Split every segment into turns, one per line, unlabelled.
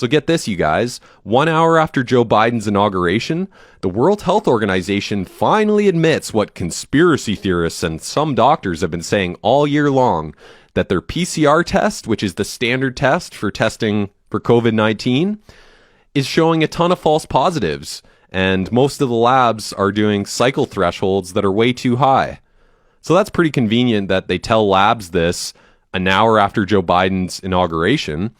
So get this, you guys. 1 hour after Joe Biden's inauguration, the World Health Organization finally admits what conspiracy theorists and some doctors have been saying all year long, that their PCR test, which is the standard test for testing for COVID-19, is showing a ton of false positives. And most of the labs are doing cycle thresholds that are way too high. So that's pretty convenient that they tell labs this an hour after Joe Biden's inauguration,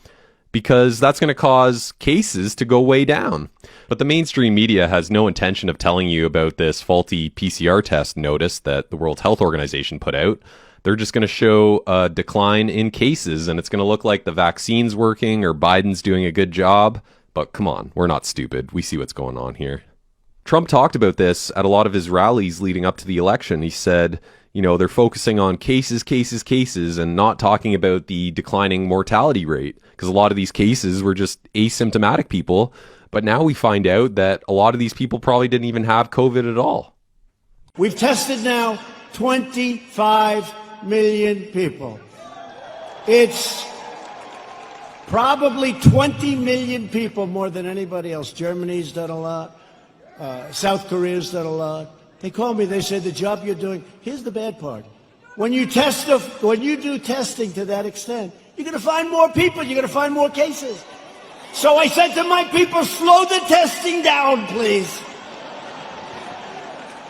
because that's going to cause cases to go way down. But the mainstream media has no intention of telling you about this faulty PCR test notice that the World Health Organization put out. They're just going to show a decline in cases, and it's going to look like the vaccine's working or Biden's doing a good job. But come on, we're not stupid. We see what's going on here. Trump talked about this at a lot of his rallies leading up to the election. He said, they're focusing on cases, and not talking about the declining mortality rate, because a lot of these cases were just asymptomatic people. But now we find out that a lot of these people probably didn't even have COVID at all.
We've tested now 25 million people. It's probably 20 million people more than anybody else. Germany's done a lot. South Korea's done a lot. They call me, they say, the job you're doing, here's the bad part. When you do testing to that extent, you're going to find more people, you're going to find more cases. So I said to my people, slow the testing down, please.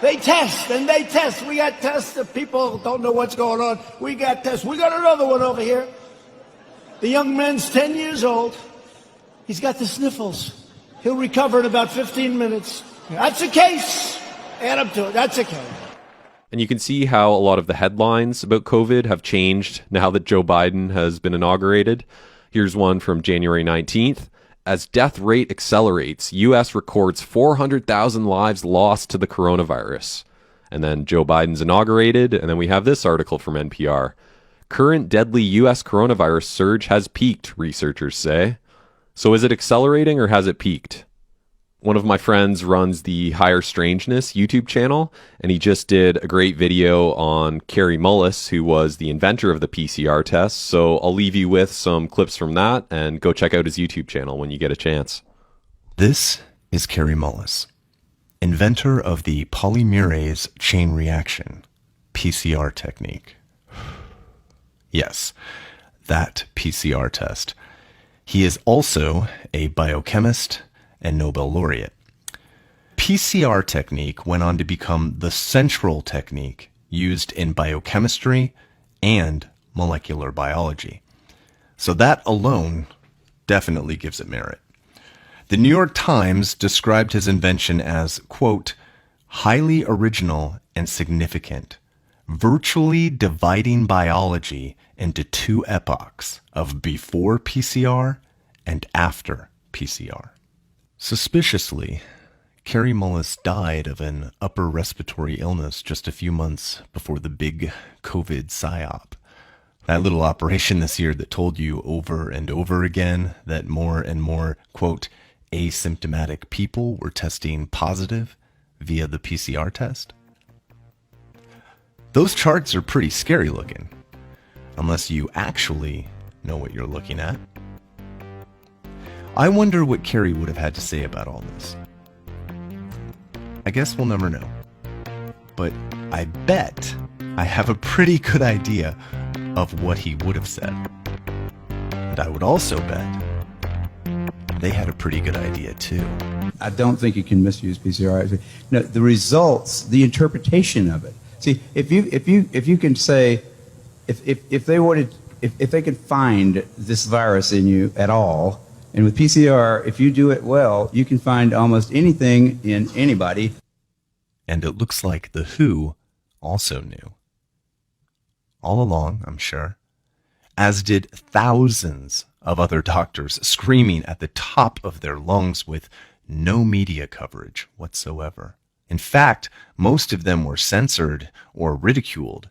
They test and they test. We got tests if people don't know what's going on. We got tests. We got another one over here. The young man's 10 years old. He's got the sniffles. He'll recover in about 15 minutes. That's a case. Add up to it. That's a case.
And you can see how a lot of the headlines about COVID have changed now that Joe Biden has been inaugurated. Here's one from January 19th. As death rate accelerates, U.S. records 400,000 lives lost to the coronavirus. And then Joe Biden's inaugurated, and then we have this article from NPR. Current deadly U.S. coronavirus surge has peaked, researchers say. So is it accelerating or has it peaked? One of my friends runs the Higher Strangeness YouTube channel, and he just did a great video on Kary Mullis, who was the inventor of the PCR test. So I'll leave you with some clips from that, and go check out his YouTube channel when you get a chance.
This is Kary Mullis, inventor of the polymerase chain reaction, PCR technique. Yes, that PCR test. He is also a biochemist and Nobel laureate. PCR technique went on to become the central technique used in biochemistry and molecular biology. So that alone definitely gives it merit. The New York Times described his invention as, quote, highly original and significant, virtually dividing biology into two epochs of before PCR and after PCR. Suspiciously, Kary Mullis died of an upper respiratory illness just a few months before the big COVID psyop. That little operation this year that told you over and over again that more and more, quote, asymptomatic people were testing positive via the PCR test. Those charts are pretty scary looking, unless you actually know what you're looking at. I wonder what Kary would have had to say about all this. I guess we'll never know. But I bet I have a pretty good idea of what he would have said. And I would also bet they had a pretty good idea too.
I don't think you can misuse PCR. No, the results, the interpretation of it. See, if you can say, if they could find this virus in you at all, and with PCR, if you do it well, you can find almost anything in anybody.
And it looks like the WHO also knew. All along, I'm sure. As did thousands of other doctors screaming at the top of their lungs with no media coverage whatsoever. In fact, most of them were censored or ridiculed,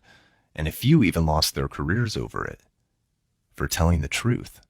and a few even lost their careers over it, for telling the truth.